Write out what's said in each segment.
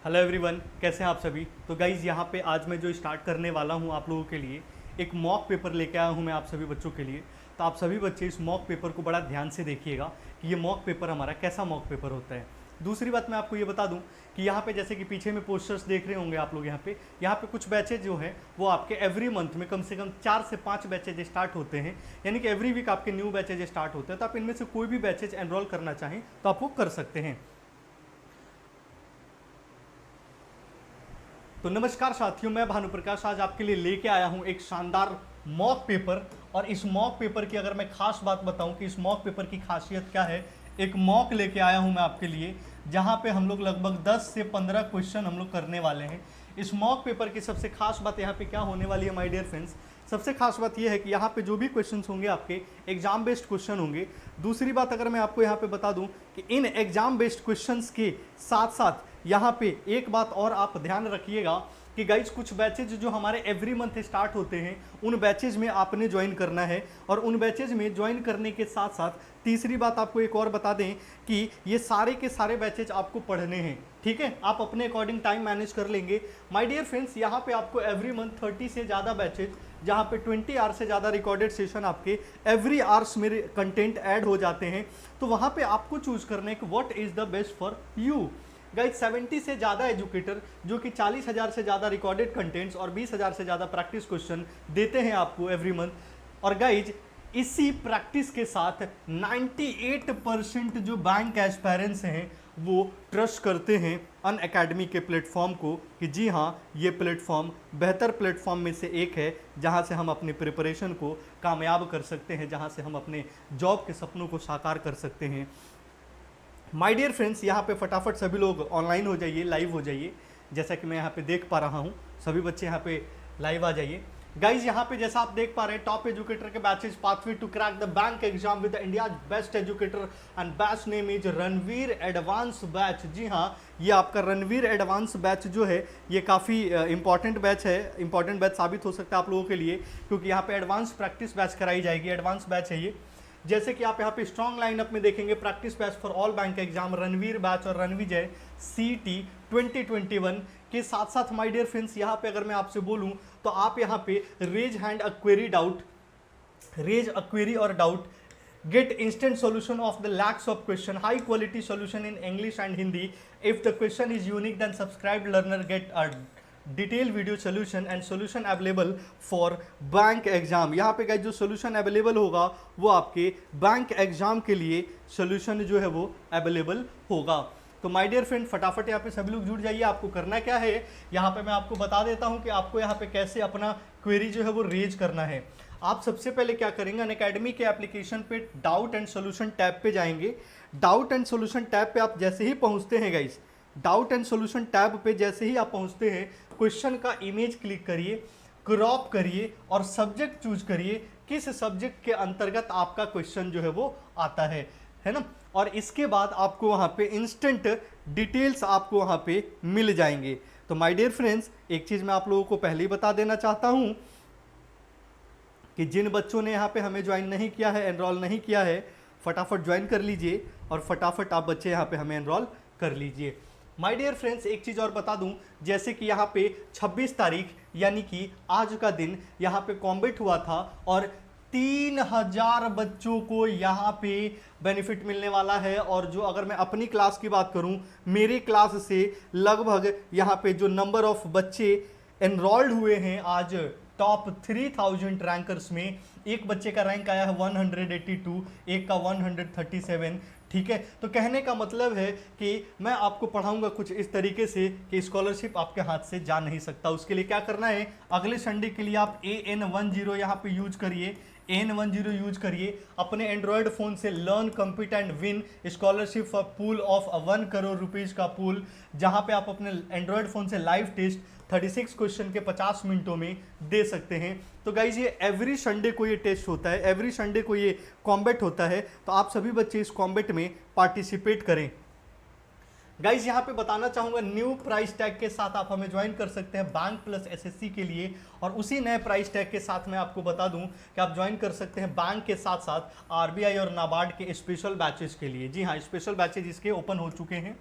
Hello everyone, कैसे हैं आप सभी। तो गाइज़ यहाँ पे आज मैं जो स्टार्ट करने वाला हूँ आप लोगों के लिए एक मॉक पेपर लेके आया हूँ मैं आप सभी बच्चों के लिए। तो आप सभी बच्चे इस मॉक पेपर को बड़ा ध्यान से देखिएगा कि ये मॉक पेपर हमारा कैसा मॉक पेपर होता है। दूसरी बात मैं आपको ये बता दूं कि यहाँ पे जैसे कि पीछे में पोस्टर्स देख रहे होंगे आप लोग, यहाँ पे कुछ बैचेज जो हैं वो आपके एवरी मंथ में कम से कम 4 से 5 बैचेज स्टार्ट होते हैं, यानी कि एवरी वीक आपके न्यू बैचेज स्टार्ट होते हैं। तो आप इनमें से कोई भी बैचेज एनरोल करना चाहें तो आप वो कर सकते हैं। तो नमस्कार साथियों, मैं भानु प्रकाश आज आपके लिए लेके आया हूं एक शानदार मॉक पेपर। और इस मॉक पेपर की अगर मैं खास बात बताऊं कि इस मॉक पेपर की खासियत क्या है, एक मॉक लेके आया हूं मैं आपके लिए जहां पे हम लोग लगभग 10 से 15 क्वेश्चन हम लोग करने वाले हैं। इस मॉक पेपर की सबसे खास बात यहाँ पे क्या होने वाली है माय डियर फ्रेंड्स, सबसे खास बात यह है कि यहाँ पे जो भी क्वेश्चंस होंगे आपके एग्जाम बेस्ड क्वेश्चन होंगे। दूसरी बात अगर मैं आपको यहाँ पे बता दूं कि इन एग्जाम बेस्ड क्वेश्चंस के साथ साथ यहाँ पे एक बात और आप ध्यान रखिएगा कि गाइज कुछ बैचेज जो हमारे एवरी मंथ स्टार्ट होते हैं उन बैचेज में आपने ज्वाइन करना है। और उन बैचेज में ज्वाइन करने के साथ साथ तीसरी बात आपको एक और बता दें कि ये सारे के सारे बैचेज आपको पढ़ने हैं, ठीक है। आप अपने अकॉर्डिंग टाइम मैनेज कर लेंगे माय डियर फ्रेंड्स। यहाँ पे आपको एवरी मंथ 30 से ज़्यादा बैचेज, जहाँ पे 20 आवर्स से ज़्यादा रिकॉर्डेड सेशन आपके एवरी आवर्स में कंटेंट ऐड हो जाते हैं। तो वहाँ पे आपको चूज करना है कि what is the best for you. Guys 70 से ज़्यादा एजुकेटर जो कि 40,000 से ज़्यादा रिकॉर्डेड कंटेंट्स और 20,000 से ज़्यादा प्रैक्टिस क्वेश्चन देते हैं आपको एवरी मंथ। और गाइज इसी प्रैक्टिस के साथ 98% जो बैंक एस्पायरेंट्स हैं वो ट्रस्ट करते हैं अनअकैडमी के प्लेटफॉर्म को कि जी हाँ, ये प्लेटफॉर्म बेहतर प्लेटफॉर्म में से एक है जहाँ से हम अपने प्रिपरेशन को कामयाब कर सकते हैं, जहाँ से हम अपने जॉब के सपनों को साकार कर सकते हैं। माय डियर फ्रेंड्स, यहाँ पे फटाफट सभी लोग ऑनलाइन हो जाइए, लाइव हो जाइए। जैसा कि मैं यहाँ पे देख पा रहा हूँ सभी बच्चे यहाँ पे लाइव आ जाइए। गाइज यहाँ पे जैसा आप देख पा रहे हैं टॉप एजुकेटर के batches, pathway to crack the bank exam with India best educator and batch name is Ranveer advance batch. जी हाँ, ये आपका रणवीर एडवांस बैच जो है ये काफ़ी इंपॉर्टेंट बैच है, इंपॉर्टेंट बैच साबित हो सकता है आप लोगों के लिए, क्योंककि यहाँ पे एडवांस प्रैक्टिस बैच कराई जाएगी। एडवांस बैच है ये। जैसे कि आप यहाँ पे स्ट्रॉन्ग लाइनअप में देखेंगे practice batch for all bank exam Ranveer batch और रणविजय सीटी 2021 के साथ साथ माय डियर फ्रेंड्स यहाँ पे अगर मैं आपसे बोलूँ तो आप यहाँ पे raise hand a query doubt, raise a query और doubt, get instant solution of the lakhs of question, high quality solution in English and Hindi. If the question is unique then subscribed learner get a detail video solution and solution available for bank exam. यहाँ पे guys जो solution available होगा वो आपके bank exam के लिए solution जो है वो अवेलेबल होगा। तो माय डियर फ्रेंड फटाफट यहाँ पे सभी लोग जुड़ जाइए। आपको करना क्या है, यहाँ पे मैं आपको बता देता हूँ कि आपको यहाँ पे कैसे अपना क्वेरी जो है वो रेज करना है। आप सबसे पहले क्या करेंगे, अनअकैडमी के एप्लीकेशन पे डाउट एंड सोल्यूशन टैब पे जाएंगे। डाउट एंड सोल्यूशन टैब पे आप जैसे ही पहुँचते हैं guys, doubt and solution tab पे जैसे ही आप पहुंचते हैं क्वेश्चन का इमेज क्लिक करिए, क्रॉप करिए और सब्जेक्ट चूज करिए किस सब्जेक्ट के अंतर्गत आपका क्वेश्चन जो है वो आता है ना। और इसके बाद आपको वहां पे इंस्टेंट डिटेल्स आपको वहां पे मिल जाएंगे। तो माय डियर फ्रेंड्स एक चीज मैं आप लोगों को पहले ही बता देना चाहता हूं कि जिन बच्चों ने यहाँ पे हमें ज्वाइन नहीं किया है, एनरोल नहीं किया है, फटाफट ज्वाइन कर लीजिए और फटाफट आप बच्चे यहाँ पे हमें एनरोल कर लीजिए। माय डियर फ्रेंड्स एक चीज़ और बता दूं, जैसे कि यहाँ पे 26 तारीख यानी कि आज का दिन यहाँ पे कॉम्बेट हुआ था और 3000 बच्चों को यहाँ पे बेनिफिट मिलने वाला है। और जो अगर मैं अपनी क्लास की बात करूँ, मेरी क्लास से लगभग यहाँ पे जो नंबर ऑफ बच्चे एनरोल्ड हुए हैं आज टॉप 3000 रैंकर्स में, एक बच्चे का रैंक आया है 182, एक का 137, ठीक है। तो कहने का मतलब है कि मैं आपको पढ़ाऊंगा कुछ इस तरीके से कि स्कॉलरशिप आपके हाथ से जा नहीं सकता। उसके लिए क्या करना है, अगले संडे के लिए आप AN10 यहाँ पे यूज करिए, AN10 यूज करिए अपने एंड्रॉयड फ़ोन से। Learn compete and win scholarship for pool of 1 crore rupees का पूल, जहाँ पे आप अपने एंड्रॉयड फ़ोन से लाइव टेस्ट 36 क्वेश्चन के 50 मिनटों में दे सकते हैं। तो गाइज ये एवरी संडे को ये टेस्ट होता है, एवरी संडे को ये कॉम्बेट होता है। तो आप सभी बच्चे इस कॉम्बेट में पार्टिसिपेट करें। गाइज यहाँ पे बताना चाहूँगा न्यू प्राइस टैग के साथ आप हमें ज्वाइन कर सकते हैं बैंक प्लस एसएससी के लिए। और उसी नए प्राइस टैग के साथ मैं आपको बता दूं कि आप ज्वाइन कर सकते हैं बैंक के साथ साथ आरबीआई और नाबार्ड के स्पेशल बैचेस के लिए। जी हाँ, स्पेशल बैचेज इसके ओपन हो चुके हैं।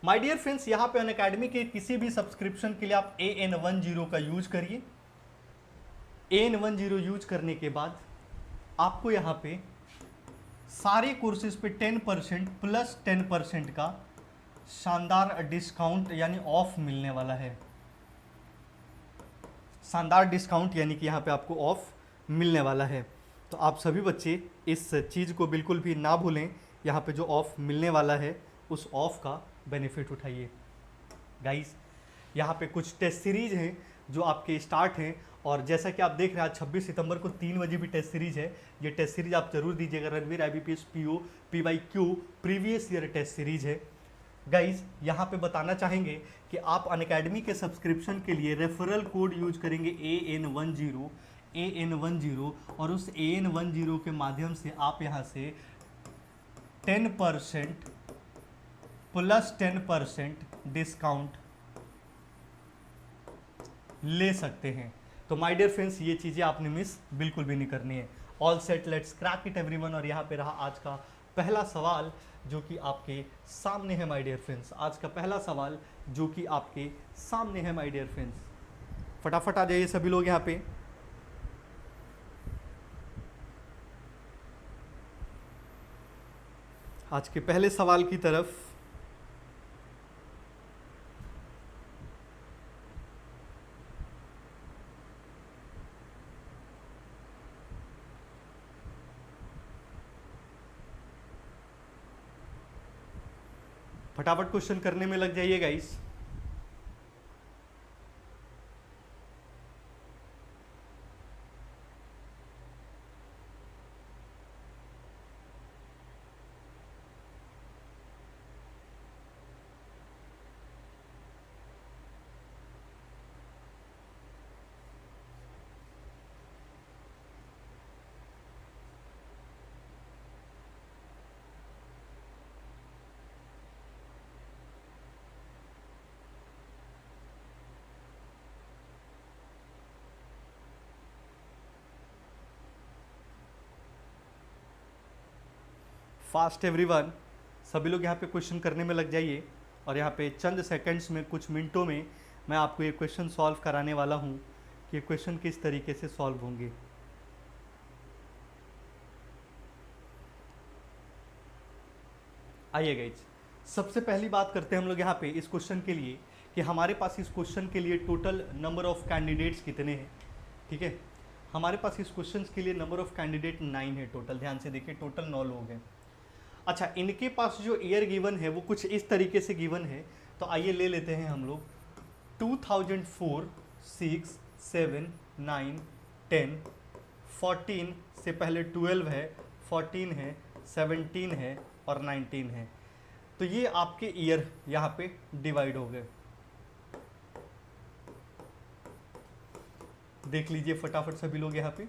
माय डियर फ्रेंड्स, यहाँ पे अनअकैडमी के किसी भी सब्सक्रिप्शन के लिए आप AN10 का यूज करिए। AN10 यूज करने के बाद आपको यहाँ पे सारे कोर्सेज पे 10% प्लस 10% का शानदार डिस्काउंट यानी ऑफ मिलने वाला है। शानदार डिस्काउंट यानी कि यहाँ पे आपको ऑफ मिलने वाला है। तो आप सभी बच्चे इस चीज़ को बिल्कुल भी ना भूलें, यहाँ पे जो ऑफ मिलने वाला है उस ऑफ का बेनिफिट उठाइए। गाइस, यहाँ पे कुछ टेस्ट सीरीज हैं जो आपके स्टार्ट हैं, और जैसा कि आप देख रहे हैं आज 26 सितंबर को 3 बजे भी टेस्ट सीरीज है। ये टेस्ट सीरीज आप जरूर दीजिएगा। Ranveer IBPS PO PYQ previous year test series है। गाइस, यहाँ पे बताना चाहेंगे कि आप अनअकैडमी के सब्सक्रिप्शन के लिए रेफरल कोड यूज करेंगे AN10 और उस AN10 के माध्यम से आप यहाँ से 10% प्लस 10% डिस्काउंट ले सकते हैं। तो माय डियर फ्रेंड्स, ये चीज़ें आपने मिस बिल्कुल भी नहीं करनी है। All set, let's crack it everyone. और यहाँ पे रहा आज का पहला सवाल जो कि आपके सामने है माय डियर फ्रेंड्स। आज का पहला सवाल जो कि आपके सामने है माय डियर फ्रेंड्स। फटाफट आ जाइए सभी लोग यहाँ पे। आज के पहले सवाल की तरफ। फटाफट क्वेश्चन करने में लग जाइए गाइस। फास्ट एवरीवन, सभी लोग यहाँ पे क्वेश्चन करने में लग जाइए। और यहाँ पे चंद सेकंड्स में, कुछ मिनटों में मैं आपको ये क्वेश्चन सॉल्व कराने वाला हूँ कि ये क्वेश्चन किस तरीके से सॉल्व होंगे। आइए गाइज, सबसे पहली बात करते हैं हम लोग यहाँ पे इस क्वेश्चन के लिए कि हमारे पास इस क्वेश्चन के लिए टोटल नंबर ऑफ कैंडिडेट्स कितने हैं। ठीक है, हमारे पास इस क्वेश्चन के लिए नंबर ऑफ कैंडिडेट 9 है टोटल। ध्यान से देखिए, टोटल 9 लोग हैं। अच्छा, इनके पास जो ईयर गिवन है वो कुछ इस तरीके से गिवन है। तो आइए ले लेते हैं हम लोग 2004, 6, 7, 9, 10, 14 से पहले 12 है, 14 है, 17 है और 19 है। तो ये आपके ईयर यहाँ पे डिवाइड हो गए। देख लीजिए फटाफट सभी लोग यहाँ पे।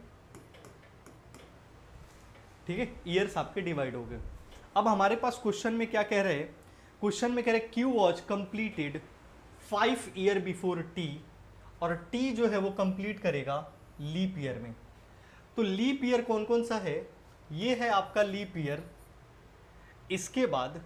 ठीक है, ईयर्स आपके डिवाइड हो गए। अब हमारे पास क्वेश्चन में क्या कह रहे हैं, क्वेश्चन में कह रहे हैं Q was completed 5 year before T, और टी जो है वो कंप्लीट करेगा लीप ईयर में। तो लीप ईयर कौन कौन सा है, ये है आपका लीप ईयर। इसके बाद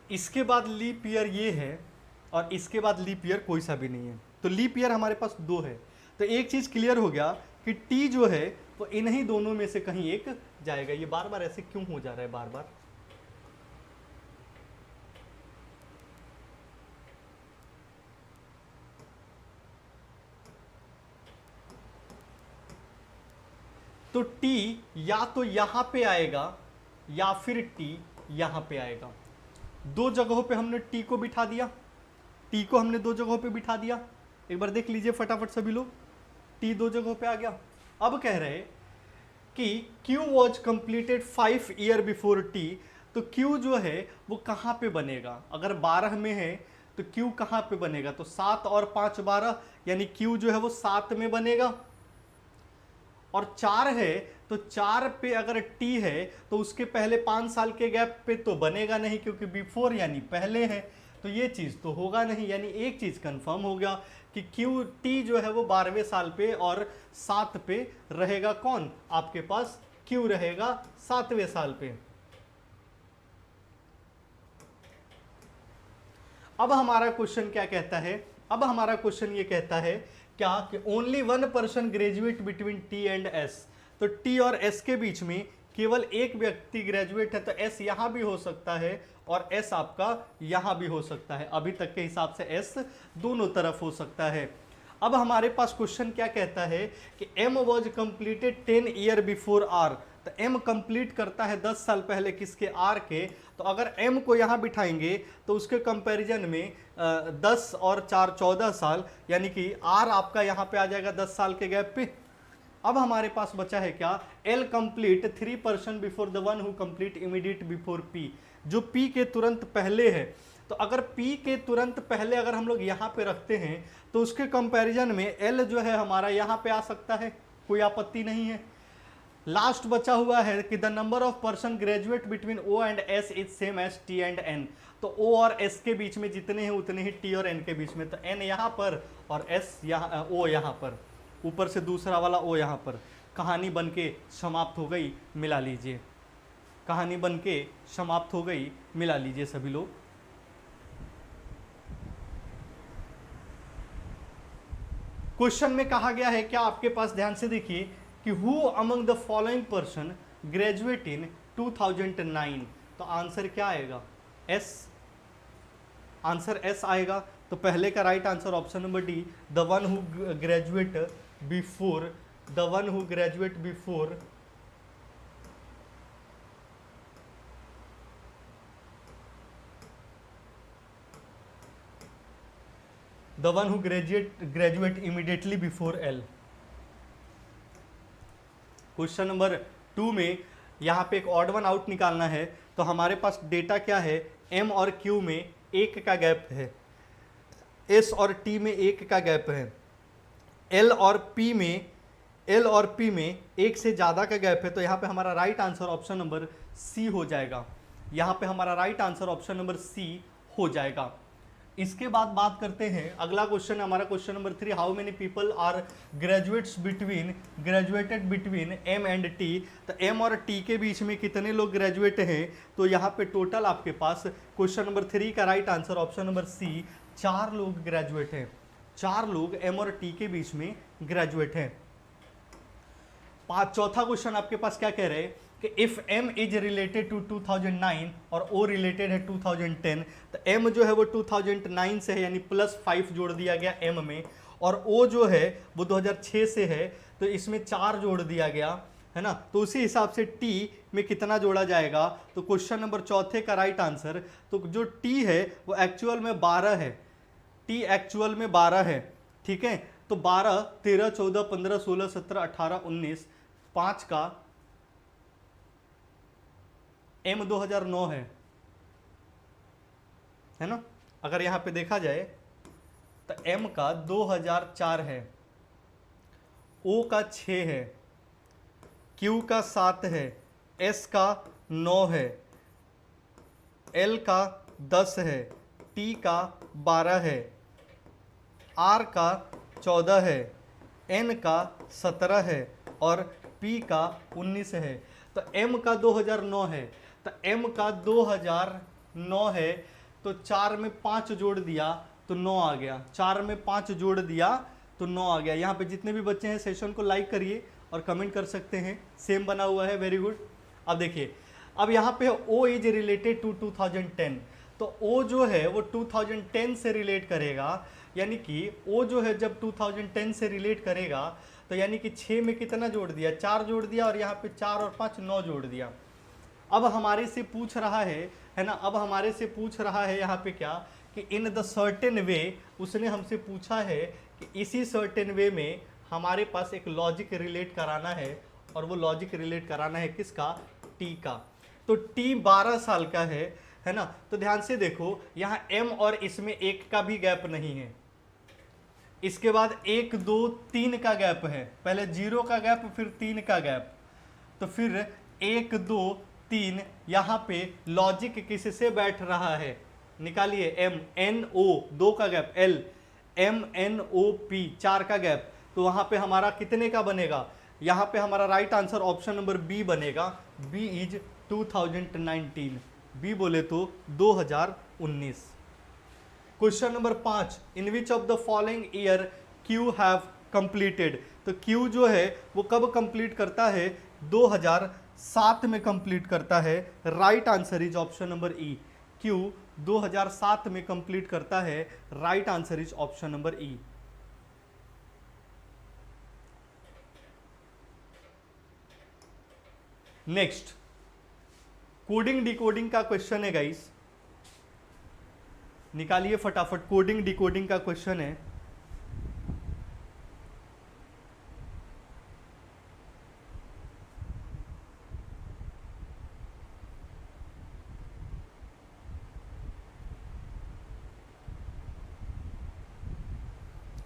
इसके बाद लीप ईयर ये है, और इसके बाद लीप ईयर कोई सा भी नहीं है। तो लीप ईयर हमारे पास 2 है। तो एक चीज क्लियर हो गया कि टी जो है वो इन्हीं दोनों में से कहीं एक जाएगा। ये बार बार ऐसे क्यों हो जा रहा है बार बार। तो टी या तो यहां पे आएगा या फिर टी यहां पे आएगा। 2 जगहों पे हमने टी को बिठा दिया, टी को हमने 2 जगहों पे बिठा दिया। एक बार देख लीजिए फटाफट सभी लोग, टी 2 जगहों पे आ गया। अब कह रहे कि Q was completed 5 year before T. तो Q जो है वो कहाँ पे बनेगा, अगर 12 में है तो Q कहाँ पे बनेगा, तो 7 और 5 12, यानी Q जो है वो 7 में बनेगा। और 4 है तो 4 पे अगर t है तो उसके पहले 5 साल के गैप पे तो बनेगा नहीं, क्योंकि बिफोर यानी पहले है, तो ये चीज़ तो होगा नहीं। यानी एक चीज़ कंफर्म हो गया कि क्यू टी जो है वो 12वें साल पे और 7 पे रहेगा। कौन? आपके पास क्यू रहेगा 7वें साल पे। अब हमारा क्वेश्चन क्या कहता है? अब हमारा क्वेश्चन ये कहता है क्या कि only one person graduate between T and S. तो टी और एस के बीच में केवल एक व्यक्ति ग्रेजुएट है, तो एस यहां भी हो सकता है और एस आपका यहां भी हो सकता है। अभी तक के हिसाब से एस दोनों तरफ हो सकता है। अब हमारे पास क्वेश्चन क्या कहता है कि M was completed 10 year before R. तो एम कंप्लीट करता है 10 साल पहले किसके? आर के। तो अगर एम को यहाँ बिठाएंगे तो उसके कंपैरिजन में 10 और 4 14 साल, यानी कि आर आपका यहाँ पे आ जाएगा 10 साल के गैप पे। अब हमारे पास बचा है क्या? L complete 3% before the one who complete immediate before P, जो पी के तुरंत पहले है। तो अगर P के तुरंत पहले अगर हम लोग यहाँ पे रखते हैं तो उसके कंपैरिजन में L जो है हमारा यहाँ पे आ सकता है, कोई आपत्ति नहीं है। लास्ट बचा हुआ है कि the number of person graduate between O and S is same as T and N। तो O और S के बीच में जितने हैं उतने ही T और N के बीच में। तो N यहाँ पर और S यहाँ, O यहाँ पर, ऊपर से दूसरा वाला O यहाँ पर। कहानी बन के समाप्त हो गई, मिला लीजिए। कहानी बन के समाप्त हो गई, मिला लीजिए सभी लोग। क्वेश्चन में कहा गया है क्या? आपके पास ध्यान से देखिए कि who among the following person graduate in 2009। तो आंसर क्या आएगा? एस। आंसर एस आएगा। तो पहले का right answer option number D, the one who graduate before, the one who graduate before the one who graduate immediately before L। Question number 2 में यहाँ पे एक ऑड वन आउट निकालना है। तो हमारे पास डेटा क्या है? M और Q में 1 का गैप है, S और T में 1 का गैप है, L और P में 1 से ज़्यादा का गैप है। तो यहाँ पे हमारा right answer option number C हो जाएगा। यहाँ पे हमारा right answer option number C हो जाएगा। इसके बाद बात करते हैं, अगला क्वेश्चन हमारा question number 3, how many people are graduated between M and T। तो M और T के बीच में कितने लोग ग्रेजुएट हैं? तो यहाँ पे टोटल आपके पास क्वेश्चन नंबर 3 का right answer option number C, 4 लोग ग्रेजुएट हैं। 4 लोग M और T के बीच में ग्रेजुएट हैं। चौथा क्वेश्चन आपके पास क्या कह रहे हैं कि if M is related to 2009 और O रिलेटेड है 2010। तो M जो है वो 2009 से है, यानी +5 जोड़ दिया गया M में, और O जो है वो 2006 से है, तो इसमें 4 जोड़ दिया गया है ना। तो उसी हिसाब से T में कितना जोड़ा जाएगा? तो क्वेश्चन नंबर 4 का राइट आंसर, तो जो T है वो एक्चुअल में 12 है। T एक्चुअल में 12 है, ठीक है। तो 12, 13, 14, 15, 16, 17, 18, 19, 5 का M 2009 है ना। अगर यहाँ पे देखा जाए तो M का 2004 है, O का 6 है, Q का 7 है, S का 9 है, L का 10 है, T का 12 है, R का 14 है, N का 17 है और P का 19 है। तो M का 2009 है, तो M का 2009 है, तो 4 में 5 जोड़ दिया तो 9 आ गया। 4 में 5 जोड़ दिया तो 9 आ गया। यहाँ पे जितने भी बच्चे हैं सेशन को लाइक करिए और कमेंट कर सकते हैं, सेम बना हुआ है, वेरी गुड। अब देखिए, अब यहाँ पे O इज रिलेटेड टू 2010। तो O जो है वो 2010 से रिलेट करेगा, यानी कि O जो है जब 2010 से रिलेट करेगा तो यानी कि 6 में कितना जोड़ दिया? 4 जोड़ दिया, और यहाँ पे 4 और 5 9 जोड़ दिया। अब हमारे से पूछ रहा है ना, अब हमारे से पूछ रहा है यहाँ पे क्या कि इन द सर्टेन वे, उसने हमसे पूछा है कि इसी सर्टेन वे में हमारे पास एक लॉजिक रिलेट कराना है, और वो लॉजिक रिलेट कराना है किसका? T का। तो T 12 साल का है ना। तो ध्यान से देखो, यहाँ M और इसमें 1 का भी गैप नहीं है। इसके बाद 1 2 3 का गैप है, पहले 0 का गैप फिर 3 का गैप, तो फिर 1 2 3 यहाँ पे लॉजिक किससे बैठ रहा है, निकालिए, एम एन ओ 2 का gap, L M N O P 4 का गैप, तो वहां पे हमारा कितने का बनेगा, यहां पे हमारा right answer option number B बनेगा। बी इज 2019, बी बोले तो 2019। Question number 5, in which of the following year Q have completed, तो क्यू जो है वो कब कंप्लीट करता है, 2007 में कंप्लीट करता है। Right answer is option number E, Q 2007 में कंप्लीट करता है। Right answer is option number E. Next coding decoding का क्वेश्चन है गाइस, निकालिए फटाफट, कोडिंग डिकोडिंग का क्वेश्चन है।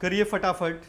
करिए फटाफट।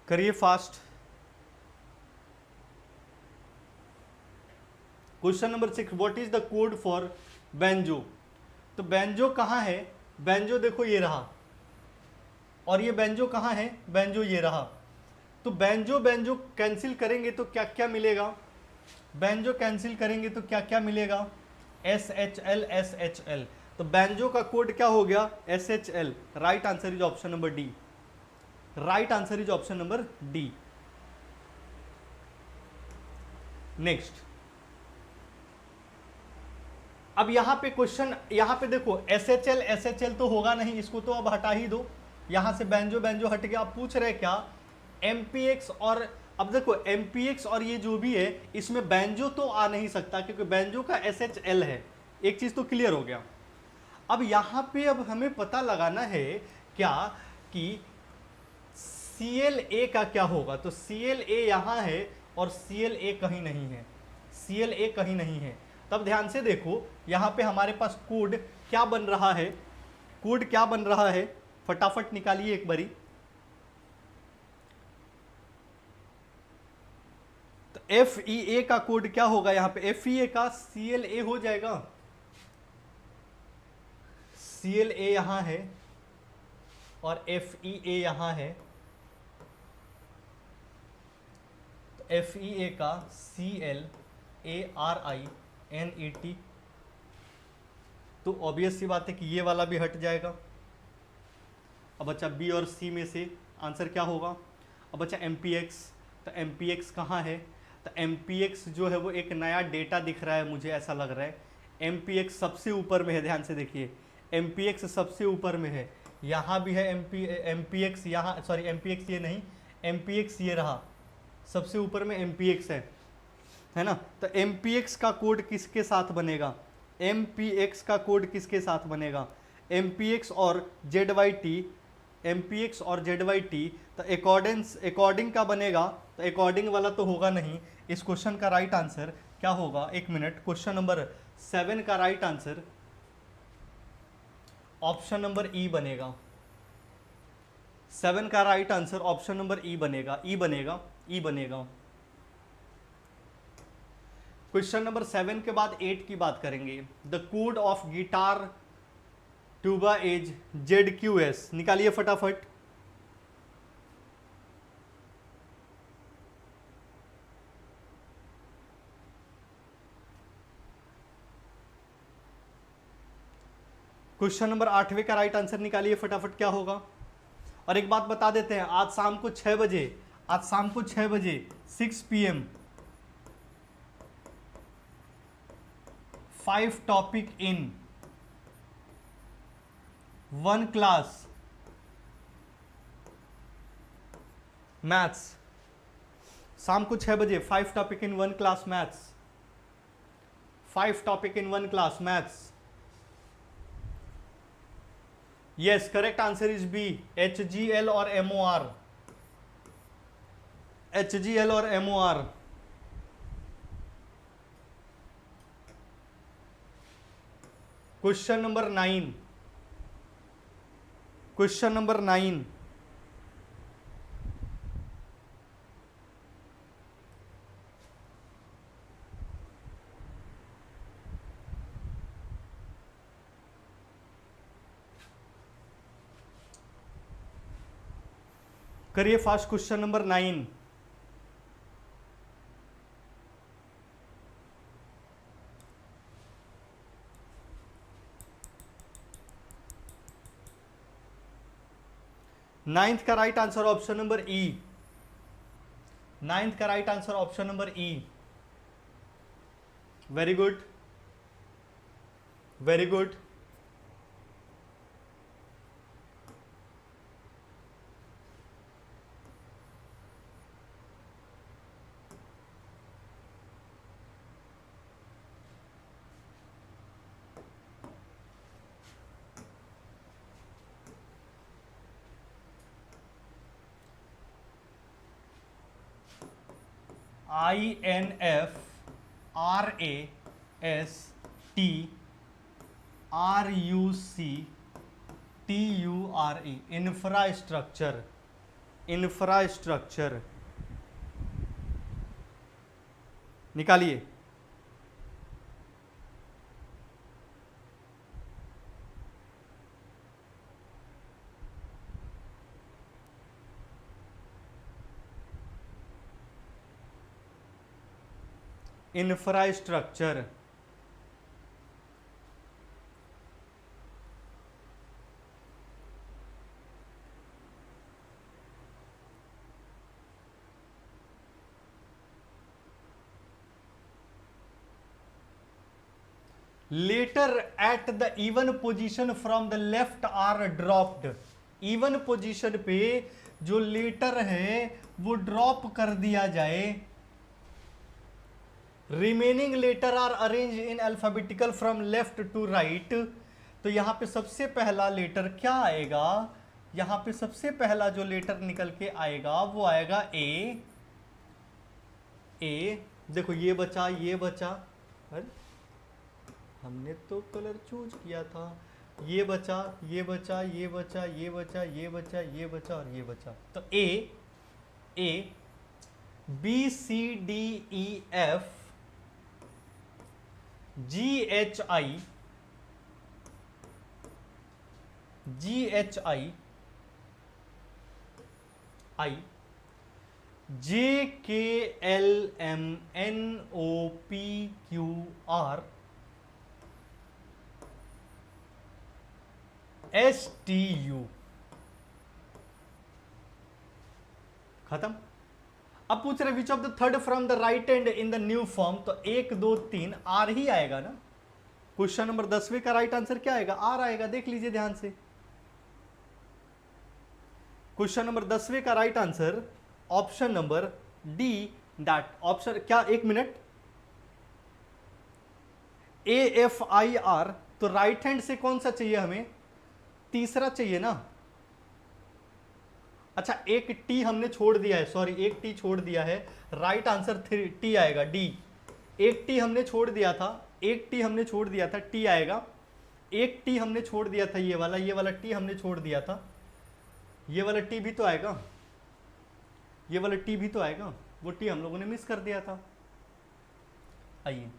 करिए fast. Question number 6, what is the code for benjo, तो बेंजो कहाँ है, बेंजो देखो ये रहा, और ये बेंजो कहाँ है, बेंजो ये रहा। तो बेंजो बेंजो कैंसिल करेंगे तो क्या क्या मिलेगा, बेंजो कैंसिल करेंगे तो क्या क्या मिलेगा, SHL SHL, तो बेंजो का कोड क्या हो गया, SHL। Right answer is option number D, right answer is option number D. Next, अब यहां पे क्वेश्चन, यहां पे देखो SHL SHL तो होगा नहीं, इसको तो अब हटा ही दो, यहां से बेंजो बेंजो हट गया। आप पूछ रहे क्या, MPX, और अब देखो MPX और ये जो भी है इसमें बेंजो तो आ नहीं सकता क्योंकि बेंजो का SHL है, एक चीज तो क्लियर हो गया। अब यहां पे अब हमें पता लगाना है क्या कि CLA का क्या होगा, तो CLA यहां है और CLA कहीं नहीं है, CLA कहीं नहीं है। तब ध्यान से देखो यहां पे हमारे पास कोड क्या बन रहा है, कोड क्या बन रहा है, फटाफट निकालिए एक बारी। तो FEA का कोड क्या होगा, यहां पे FEA का CLA हो जाएगा, CLA यहां है और FEA यहां है, तो FEA का CLARINET, तो ऑब्वियस सी बात है कि ये वाला भी हट जाएगा। अब अच्छा B और C में से आंसर क्या होगा, अब अच्छा MPX, तो MPX कहाँ है, तो MPX जो है वो एक नया डेटा दिख रहा है, मुझे ऐसा लग रहा है MPX सबसे ऊपर में है, ध्यान से देखिए MPX सबसे ऊपर में है, यहाँ भी है MPX, यहाँ सॉरी MPX ये नहीं, MPX ये रहा, सबसे ऊपर में MPX है ना। तो MPX का कोड किसके साथ बनेगा, MPX का कोड किसके साथ बनेगा, MPX और ZYT, MPX और ZYT, तो अकॉर्डिंग का बनेगा, तो अकॉर्डिंग वाला तो होगा नहीं। इस क्वेश्चन का राइट आंसर क्या होगा, एक मिनट, क्वेश्चन नंबर 7 का राइट आंसर ऑप्शन नंबर ई बनेगा, 7 का राइट आंसर ऑप्शन नंबर ई बनेगा, ई बनेगा, ई बनेगा। क्वेश्चन नंबर 7 के बाद 8 की बात करेंगे। The code of guitar tuba is ZQS, निकालिए फटाफट। क्वेश्चन नंबर 8वें का राइट आंसर निकालिए फटाफट, क्या होगा। और एक बात बता देते हैं, आज शाम को 6 बजे, आज शाम को 6 बजे 6 PM 5 topic in 1 class maths. शाम को 6 बजे 5 topic in 1 class maths, 5 topic in 1 class maths. Yes, correct answer is B, HGL और MOR, HGL और MOR। Question number 9, question number 9, करिए फास्ट। क्वेश्चन नंबर 9, नाइन्थ का right answer option number E, ninth का right answer option number E. Very good, very good. INFRASTRUCTURE, infrastructure, infrastructure निकालिए। Infrastructure, letter at the even position from the left are dropped. Even position पे जो letter है वो drop कर दिया जाए। Remaining letter are arrange in alphabetical from left to right. तो यहां पे सबसे पहला लेटर क्या आएगा, यहां पे सबसे पहला जो लेटर निकल के आएगा वो आएगा ए। ए देखो ये बचा, ये बचा, अरे हमने तो कलर चूज किया था। ये बचा, ये बचा, ये बचा, ये बचा, ये बचा, ये बचा और ये बचा। तो A B C D E F G H I J K L M N O P Q R S T U. खत्म। अब पूछ रहे which of the third from the right end in the new form. तो 1 2 3 are ही आएगा ना। Question number 10वें का right answer क्या आएगा, आर आएगा। देख लीजिए ध्यान से, क्वेश्चन नंबर 10वें का right answer option number D, that option क्या, 1 minute, A F I R. तो राइट हैंड से कौन सा चाहिए हमें, तीसरा चाहिए ना। अच्छा एक टी हमने छोड़ दिया है, सॉरी एक टी छोड़ दिया है, राइट आंसर टी आएगा, डी। एक टी हमने छोड़ दिया था, एक टी हमने छोड़ दिया था, टी आएगा। एक टी हमने छोड़ दिया था, ये वाला टी हमने छोड़ दिया था, ये वाला टी भी तो आएगा, ये वाला टी भी तो आएगा, वो टी हम लोगों ने मिस कर दिया था। आइए,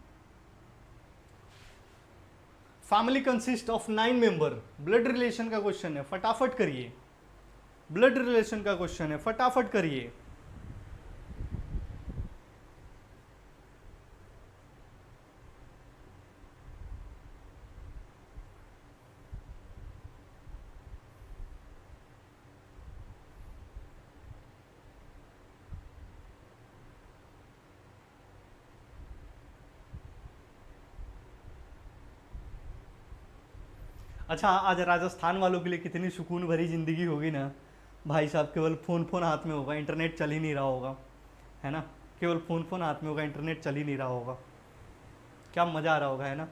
family consist of 9 member, blood relation का क्वेश्चन है, फटाफट करिए। ब्लड रिलेशन का क्वेश्चन है, फटाफट करिए। अच्छा, आज राजस्थान वालों के लिए कितनी सुकून भरी ज़िंदगी होगी ना भाई साहब। केवल फ़ोन फ़ोन हाथ में होगा, इंटरनेट चल ही नहीं रहा होगा, है ना। केवल फ़ोन फ़ोन हाथ में होगा, इंटरनेट चल ही नहीं रहा होगा। क्या मज़ा आ रहा होगा, है ना।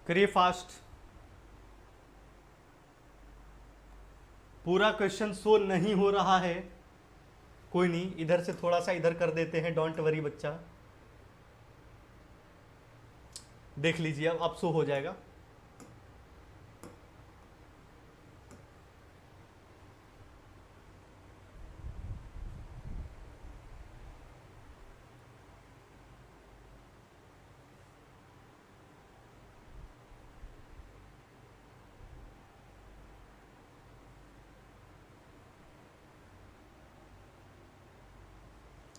करिए फास्ट। पूरा क्वेश्चन शो नहीं हो रहा है, कोई नहीं, इधर से थोड़ा सा इधर कर देते हैं, डोंट वरी बच्चा। देख लीजिए, अब शो हो जाएगा।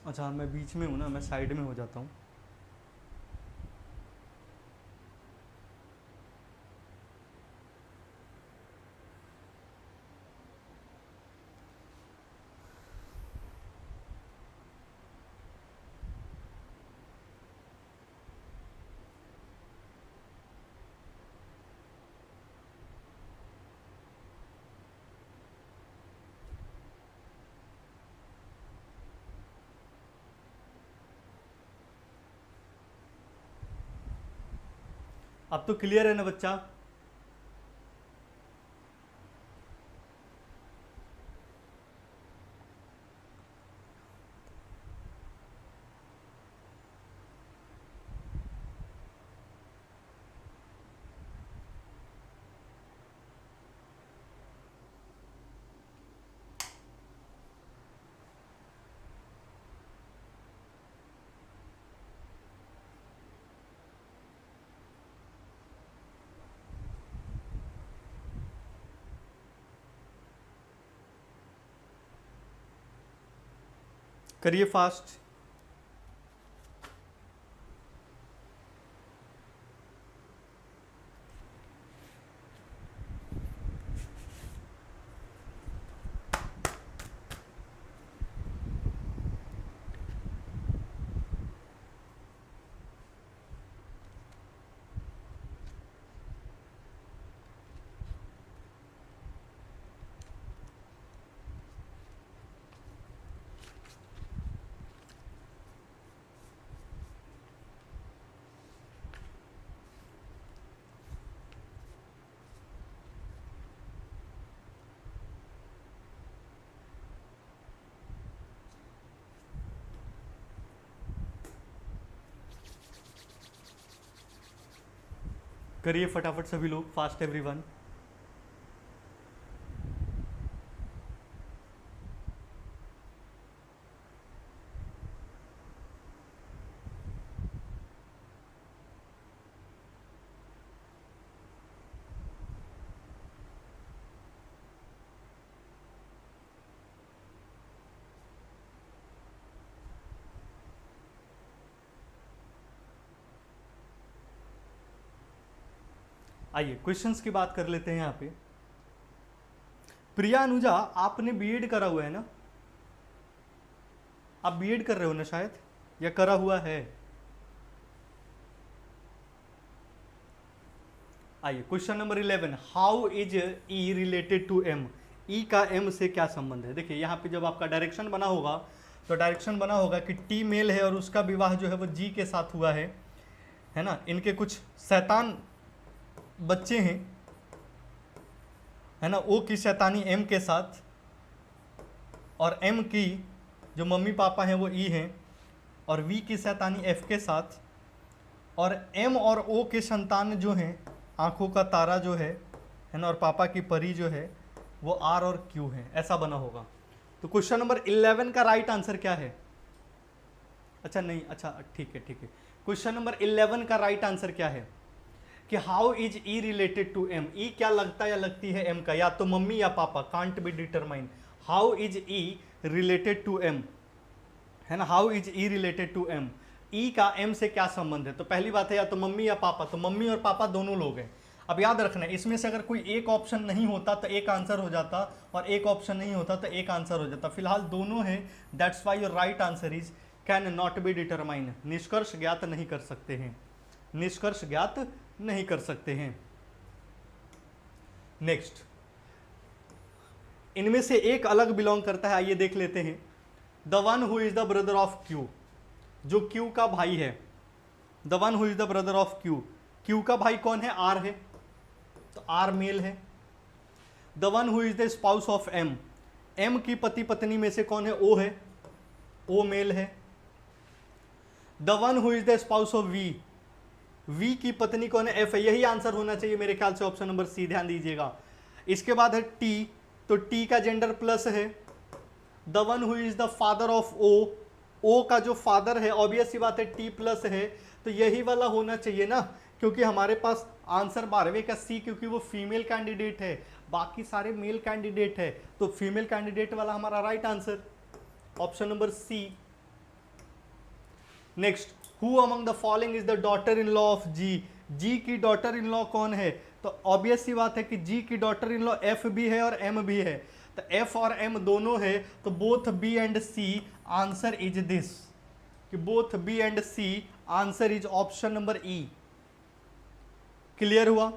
अच्छा, मैं बीच में हूँ ना, मैं साइड में हो जाता हूँ। अब तो क्लियर है ना बच्चा। करिए फास्ट। करिए फटाफट सभी लोग, फास्ट एवरीवन। आइए क्वेश्चंस की बात कर लेते हैं यहाँ पे। प्रिया अनुजा, आपने बीएड करा हुआ है ना? आप बीएड कर रहे हो ना शायद, या करा हुआ है? आइए question number 11, how is E related to M. E का एम से क्या संबंध है? देखिए यहाँ पे जब आपका डायरेक्शन बना होगा तो डायरेक्शन बना होगा कि टी मेल है और उसका विवाह जो है वो जी के साथ हुआ है ना। इनके कुछ शैतान बच्चे हैं, है ना। ओ की शैतानी एम के साथ, और एम की जो मम्मी पापा हैं वो ई हैं, और वी की शैतानी एफ के साथ, और एम और ओ के संतान जो हैं, आंखों का तारा जो है ना, और पापा की परी जो है वो आर और क्यू है। ऐसा बना होगा। तो क्वेश्चन नंबर 11 का राइट आंसर क्या है? अच्छा नहीं, अच्छा ठीक है ठीक है। क्वेश्चन नंबर 11 का राइट आंसर क्या है कि how is E related to M. E क्या लगता या लगती है एम का? या तो मम्मी या पापा, can't be determine. How is E related to M, है ना। How is E related to M. E का एम से क्या संबंध है? तो पहली बात है या तो मम्मी या पापा, तो मम्मी और पापा दोनों लोग हैं। अब याद रखना है इसमें से अगर कोई एक ऑप्शन नहीं होता तो एक आंसर हो जाता, और एक ऑप्शन नहीं होता तो एक आंसर हो जाता। फिलहाल दोनों है, that's why your right answer is can not be determine. निष्कर्ष ज्ञात नहीं कर सकते हैं, निष्कर्ष ज्ञात नहीं कर सकते हैं। नेक्स्ट, इनमें से एक अलग बिलोंग करता है, आइए देख लेते हैं। The one who is the brother of Q, जो क्यू का भाई है, the one who is the brother of Q, Q का भाई कौन है? आर है, तो आर मेल है। The one who is the spouse of M, M की पति पत्नी में से कौन है? ओ है, ओ मेल है। The one who is the spouse of V, V की पत्नी कौन है? एफ है। यही आंसर होना चाहिए मेरे ख्याल से, ऑप्शन नंबर सी, ध्यान दीजिएगा। इसके बाद है टी, तो टी का जेंडर प्लस है। The one who is the father of O, O का जो फादर है ऑब्वियस सी बात है टी प्लस है, तो यही वाला होना चाहिए ना, क्योंकि हमारे पास आंसर 12वें का सी, क्योंकि वो फीमेल कैंडिडेट है, बाकी सारे मेल कैंडिडेट है, तो फीमेल कैंडिडेट वाला हमारा right answer, option number C. Next, who among the following is the daughter in law of G, G की डॉटर इन लॉ कौन है? तो ऑब्वियस सी बात है कि जी की डॉटर इन लॉ एफ भी है और एम भी है, तो एफ और एम दोनों है, तो both B and C, answer is this, कि both B and C, answer is option number E. Clear हुआ?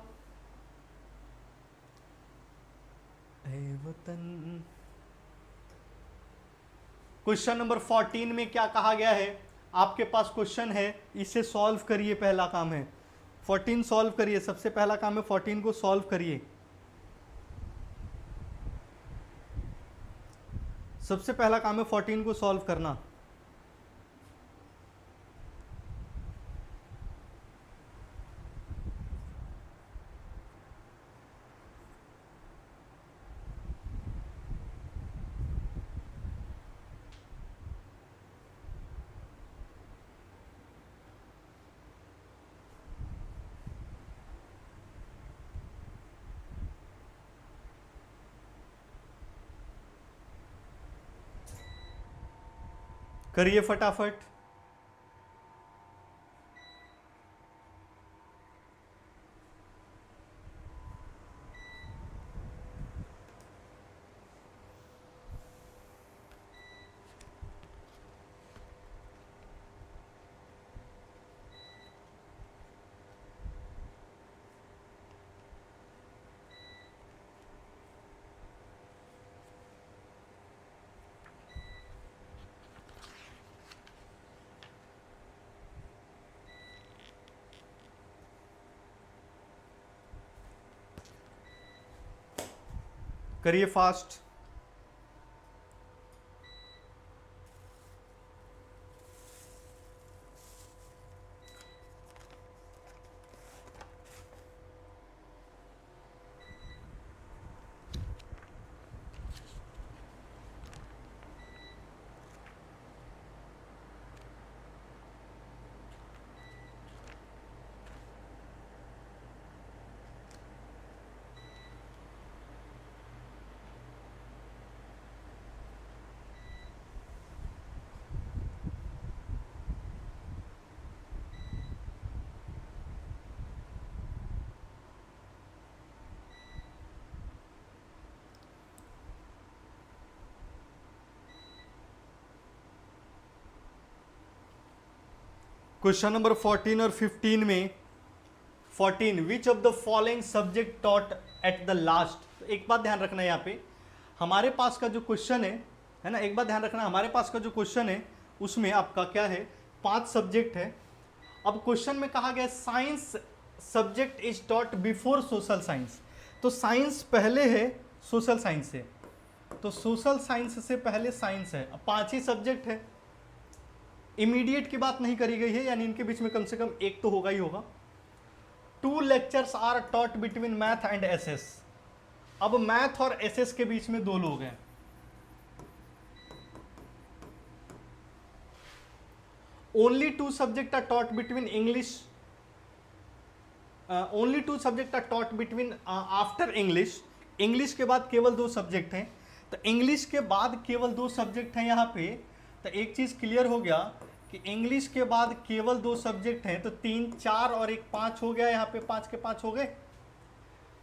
क्वेश्चन नंबर 14 में क्या कहा गया है? आपके पास क्वेश्चन है, इसे सॉल्व करिए, पहला काम है 14 सॉल्व करिए, सबसे पहला काम है 14 को सॉल्व करिए। सबसे पहला काम है 14 को सॉल्व करना। करिए फटाफट। करिए फास्ट। क्वेश्चन नंबर 14 और 15 में 14, विच of the following subject taught at the last. तो एक बात ध्यान रखना है यहाँ पे, हमारे पास का जो क्वेश्चन है ना, एक बात ध्यान रखना, हमारे पास का जो क्वेश्चन है उसमें आपका क्या है, 5 सब्जेक्ट है। अब क्वेश्चन में कहा गया science subject is taught before social science, तो साइंस पहले है सोशल साइंस से, तो सोशल साइंस से पहले साइंस है। अब 5 ही सब्जेक्ट है, इमीडिएट की बात नहीं करी गई है, यानी इनके बीच में कम से कम एक तो होगा ही होगा। 2 lectures are taught between math and SS. अब मैथ और एसएस के बीच में 2 लोग हैं। Only 2 subject are taught between English, only 2 subject are taught between after English. English के बाद केवल 2 सब्जेक्ट हैं, तो इंग्लिश के बाद केवल 2 सब्जेक्ट हैं यहाँ पे। तो एक चीज क्लियर हो गया कि इंग्लिश के बाद केवल 2 सब्जेक्ट हैं, तो 3 4 और एक 5 हो गया, यहाँ पे 5 के 5 हो गए,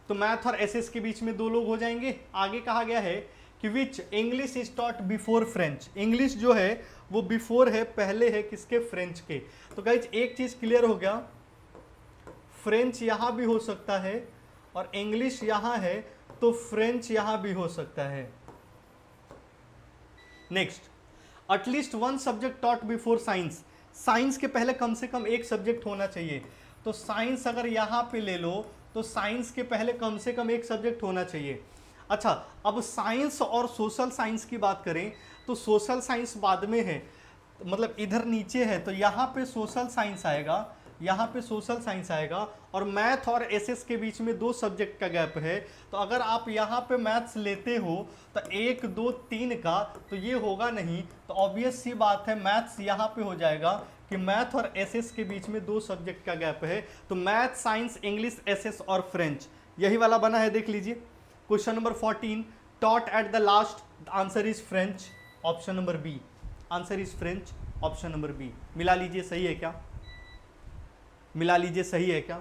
तो मैथ और एसएस के बीच में 2 लोग हो जाएंगे। आगे कहा गया है कि which English is taught before French, English जो है वो बिफोर है, पहले है किसके, फ्रेंच के। तो गाइज एक चीज क्लियर हो गया, फ्रेंच यहां भी हो सकता है और इंग्लिश यहां है, तो फ्रेंच यहां भी हो सकता है। Next, at least 1 subject taught before science, science के पहले कम से कम एक सब्जेक्ट होना चाहिए। तो साइंस अगर यहां पे ले लो तो साइंस के पहले कम से कम एक सब्जेक्ट होना चाहिए। अच्छा, अब साइंस और सोशल साइंस की बात करें तो सोशल साइंस बाद में है, मतलब इधर नीचे है, तो यहाँ पे सोशल साइंस आएगा, यहाँ पे सोशल साइंस आएगा, और मैथ और एसएस के बीच में 2 सब्जेक्ट का गैप है। तो अगर आप यहाँ पे मैथ्स लेते हो तो 1 2 3 का, तो ये होगा नहीं, तो ऑब्वियस सी बात है मैथ्स यहाँ पे हो जाएगा कि मैथ और एसएस के बीच में 2 सब्जेक्ट का गैप है। तो मैथ, साइंस, इंग्लिश, एसएस और फ्रेंच, यही वाला बना है, देख लीजिए। Question number 14, taught at the last, answer is French, option number B, answer is French, option number B. मिला लीजिए, सही है क्या, मिला लीजिए, सही है क्या?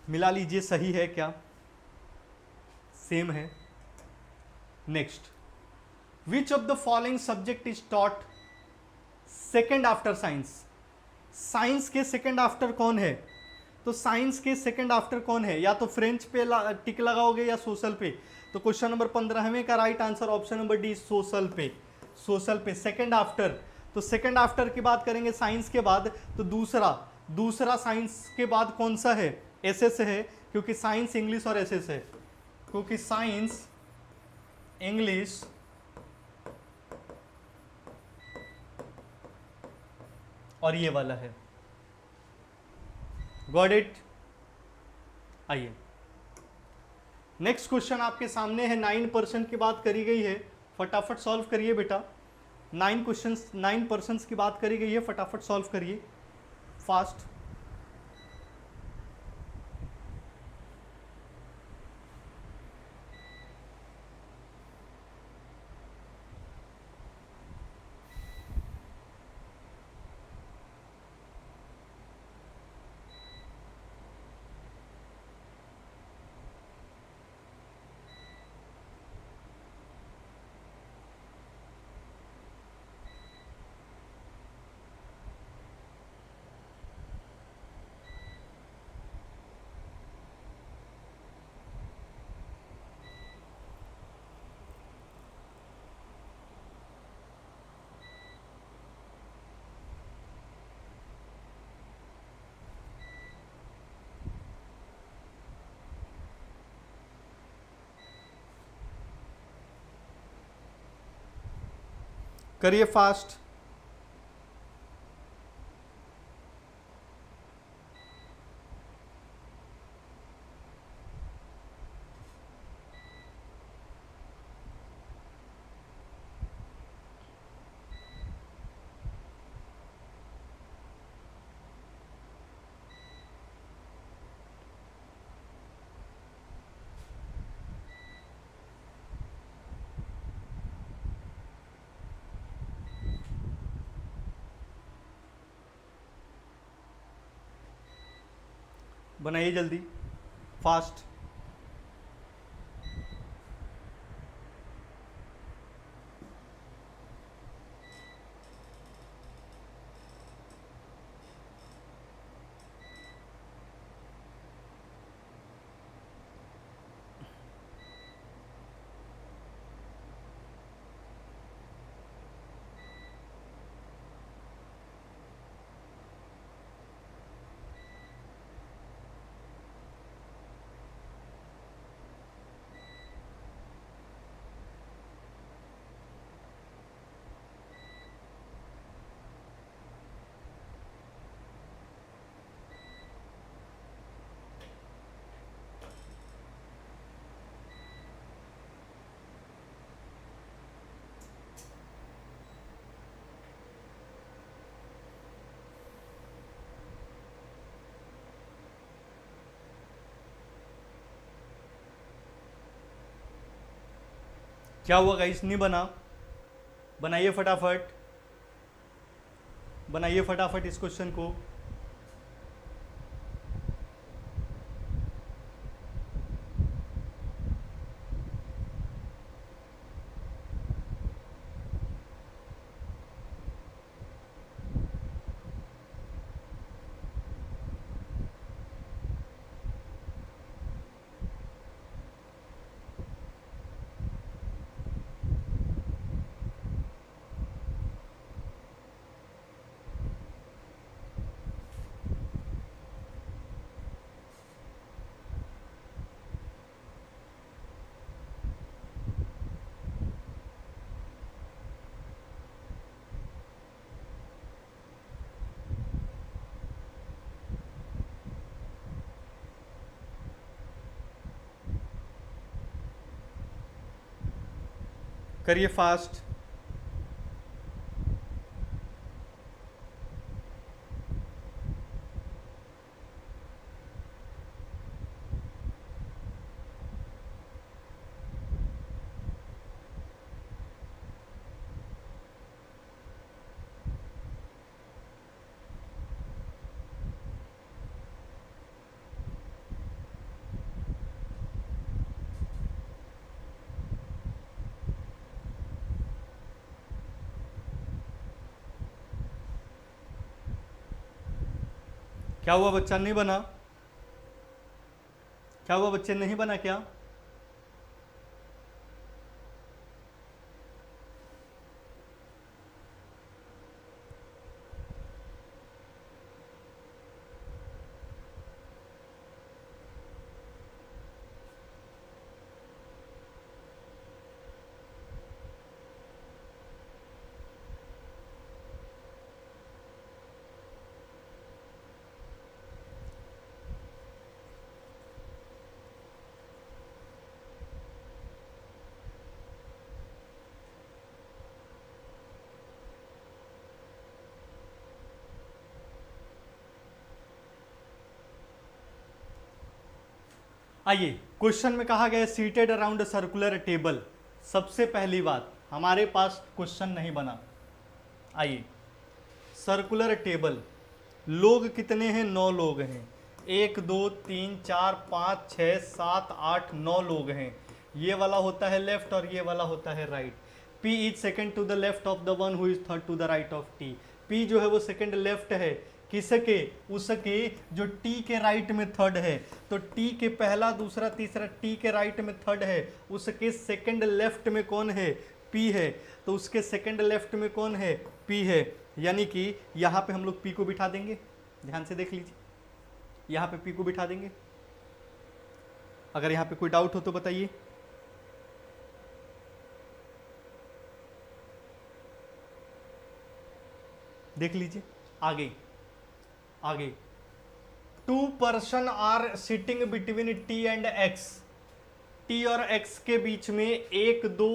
मिला लीजिए, सही है क्या, सेम है। Next, which of the following subject is taught second after science, science के सेकेंड आफ्टर कौन है? तो साइंस के सेकेंड आफ्टर कौन है, या तो फ्रेंच पे टिक लगाओगे या सोशल पे। तो क्वेश्चन नंबर 15वें का right answer option number D, social पे, सोशल पे सेकेंड आफ्टर। तो सेकेंड आफ्टर की बात करेंगे साइंस के बाद, तो दूसरा साइंस के बाद कौन सा है, एसएस है, क्योंकि साइंस, इंग्लिश और एसएस है, क्योंकि साइंस, इंग्लिश और ये वाला है। Got it? आइए नेक्स्ट क्वेश्चन आपके सामने है, 9% की बात करी गई है, फटाफट सॉल्व करिए बेटा। 9% की बात करी गई है, फटाफट सॉल्व करिए, फास्ट। करिए फास्ट। बनाइए जल्दी, फास्ट। क्या हुआ गाइस, नहीं बना? बनाइए फटाफट, बनाइए फटाफट इस क्वेश्चन को। करिए फास्ट। क्या हुआ बच्चा, नहीं बना? क्या हुआ बच्चे, नहीं बना क्या? आइए, क्वेश्चन में कहा गया है seated around a circular table. सबसे पहली बात, हमारे पास क्वेश्चन नहीं बना। आइए, सर्कुलर टेबल, लोग कितने हैं? 9 लोग हैं। 1 2 3 4 5 6 7 8 9 लोग हैं। ये वाला होता है लेफ्ट और ये वाला होता है right. P is second to the left of the one who is third to the right of T। P जो है वो सेकेंड लेफ्ट है, किसके? उसके जो T के राइट में थर्ड है। तो T के पहला दूसरा तीसरा T के राइट में थर्ड है, उसके सेकेंड लेफ्ट में कौन है? P है। तो उसके सेकेंड लेफ्ट में कौन है? P है। यानी कि यहाँ पे हम लोग P को बिठा देंगे। ध्यान से देख लीजिए, यहाँ पे P को बिठा देंगे। अगर यहाँ पे कोई डाउट हो तो बताइए। देख लीजिए आगे। आगे 2 person are sitting between T and X। T और X के बीच में 1 2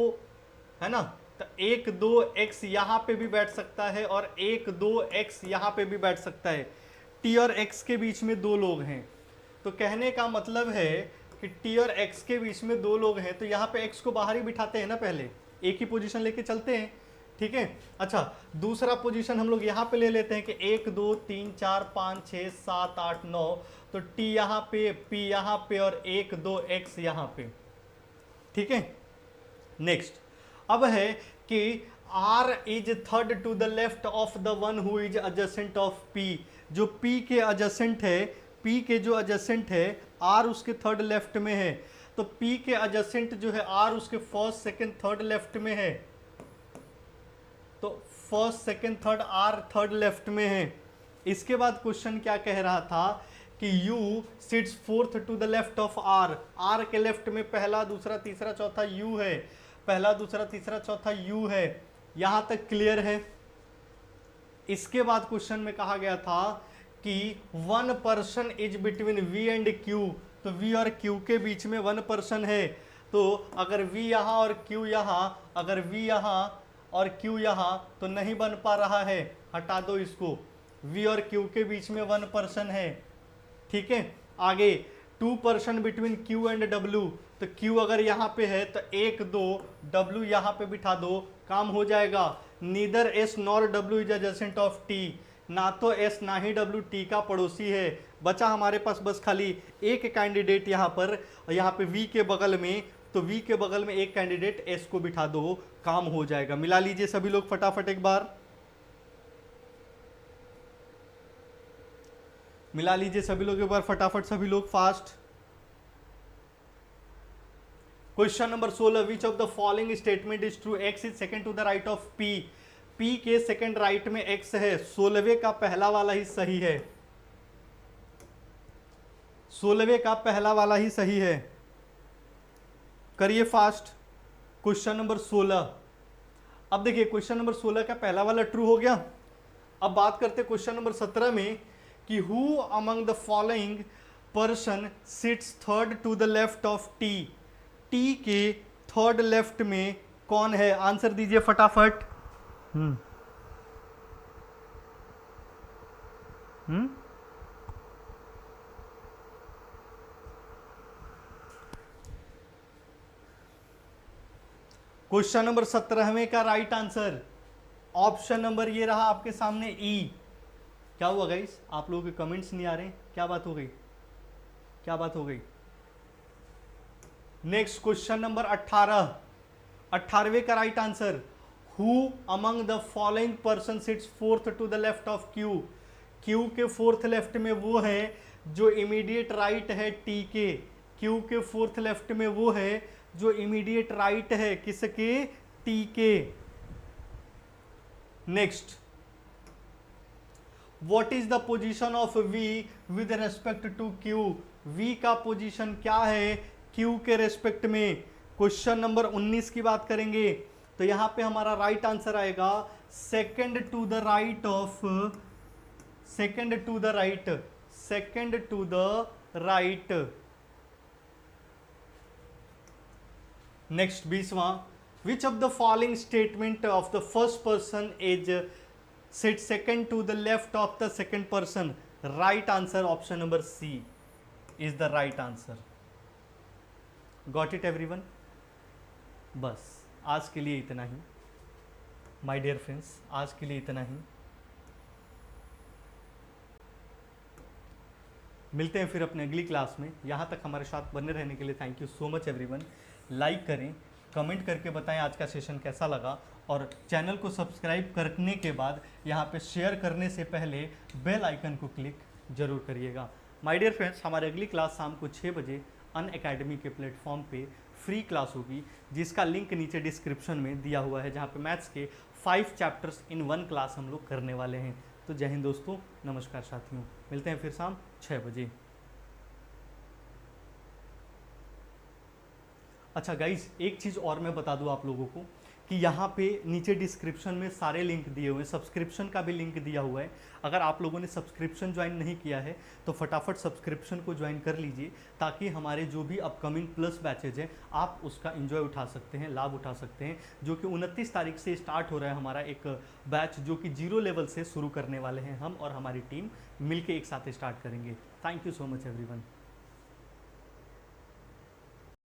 है ना, तो 1 2 X यहाँ पे भी बैठ सकता है और 1 2 X यहाँ पे भी बैठ सकता है। T और X के बीच में 2 लोग हैं। तो कहने का मतलब है कि T और X के बीच में 2 लोग हैं, तो यहाँ पे X को बाहर ही बिठाते हैं ना, पहले एक ही पोजीशन लेके चलते हैं। ठीक है। अच्छा, दूसरा पोजीशन हम लोग यहाँ पे ले लेते हैं कि 1 2 3 4 5 6 7 8 9। तो T यहाँ पे, P यहाँ पे और 1 2 X यहाँ पे। ठीक है। नेक्स्ट अब है कि R is third to the left of the one who is adjacent of P। जो P के एडजेसेंट है, P के जो एडजेसेंट है, R उसके थर्ड लेफ्ट में है। तो P के एडजेसेंट जो है R उसके फर्स्ट सेकंड थर्ड लेफ्ट में है। तो first second third R third left में है। इसके बाद क्वेश्चन क्या कह रहा था कि U sits fourth to the left of R। R के लेफ्ट में पहला दूसरा तीसरा चौथा U है। पहला दूसरा तीसरा चौथा U है। यहां तक क्लियर है। इसके बाद क्वेश्चन में कहा गया था कि 1 person is between V and Q। तो V और Q के बीच में 1 पर्सन है। तो अगर V यहाँ और Q यहाँ, अगर V यहाँ और Q यहाँ, तो नहीं बन पा रहा है, हटा दो इसको। V और Q के बीच में 1 पर्सन है। ठीक है। आगे 2% बिटवीन Q एंड W, तो Q अगर यहाँ पे है तो 1 2, W यहाँ पे बिठा दो, काम हो जाएगा। Neither S nor W is adjacent of T, ना तो S ना ही W T का पड़ोसी है। बचा हमारे पास बस खाली एक कैंडिडेट यहाँ पर, यहाँ पे V के बगल में, तो V के बगल में एक कैंडिडेट S को बिठा दो, काम हो जाएगा। मिला लीजिए सभी लोग फटाफट एक बार, मिला लीजिए सभी लोग एक बार फटाफट, सभी लोग fast. Question number 16, which of the following statement is true, x is second to the right of p, p के सेकंड राइट में x है, 16वें का पहला वाला ही सही है, 16वें का पहला वाला ही सही है। करिए फास्ट। क्वेश्चन नंबर 16, अब देखिए क्वेश्चन नंबर 16 का पहला वाला ट्रू हो गया। अब बात करते हैं क्वेश्चन नंबर 17 में कि who among the following person sits third to the left of T, T के थर्ड लेफ्ट में कौन है, आंसर दीजिए फटाफट। क्वेश्चन नंबर 17वें का राइट आंसर ऑप्शन नंबर ये रहा आपके सामने ई। क्या हुआ गाइस, आप लोगों के कमेंट्स नहीं आ रहे, क्या बात हो गई, क्या बात हो गई। नेक्स्ट क्वेश्चन नंबर 18, 18वें का right answer, who among the following person sits fourth to the left of Q, Q के फोर्थ लेफ्ट में वो है जो इमीडिएट राइट है टी के, क्यू के फोर्थ लेफ्ट में वो है जो इमीडिएट राइट है किसके, टी के। Next, what is the position of V with respect to Q, V का पोजीशन क्या है Q के रेस्पेक्ट में। क्वेश्चन नंबर 19 की बात करेंगे तो यहां पे हमारा राइट आंसर आएगा second to the right of, second to the right, second to the right. Next 20वां, which of the following statement of the first person is sit second to the left of the second person, right answer option number C is the right answer. Got it everyone? बस आज के लिए इतना ही my dear friends, आज के लिए इतना ही। मिलते हैं फिर अपने अगली क्लास में। यहाँ तक हमारे साथ बने रहने के लिए thank you so much everyone. Like करें, कमेंट करके बताएं आज का सेशन कैसा लगा, और चैनल को सब्सक्राइब करने के बाद यहाँ पे शेयर करने से पहले बेल आइकन को क्लिक जरूर करिएगा। माय डियर फ्रेंड्स, हमारी अगली क्लास शाम को 6 बजे अनअकैडमी के प्लेटफॉर्म पे फ्री क्लास होगी, जिसका लिंक नीचे डिस्क्रिप्शन में दिया हुआ है, जहाँ पे मैथ्स के 5 चैप्टर्स इन 1 क्लास हम लोग करने वाले हैं। तो जय हिंद दोस्तों, नमस्कार साथियों, मिलते हैं फिर शाम 6 बजे। अच्छा गाइज, एक चीज़ और मैं बता दूं आप लोगों को कि यहाँ पे नीचे डिस्क्रिप्शन में सारे लिंक दिए हुए हैं, सब्सक्रिप्शन का भी लिंक दिया हुआ है। अगर आप लोगों ने सब्सक्रिप्शन ज्वाइन नहीं किया है तो फटाफट सब्सक्रिप्शन को ज्वाइन कर लीजिए, ताकि हमारे जो भी अपकमिंग प्लस बैचेज हैं आप उसका एंजॉय उठा सकते हैं, लाभ उठा सकते हैं। जो कि 29 तारीख से स्टार्ट हो रहा है हमारा एक बैच, जो कि 0 लेवल से शुरू करने वाले हैं हम और हमारी टीम मिलके एक साथ स्टार्ट करेंगे। Thank you so much everyone.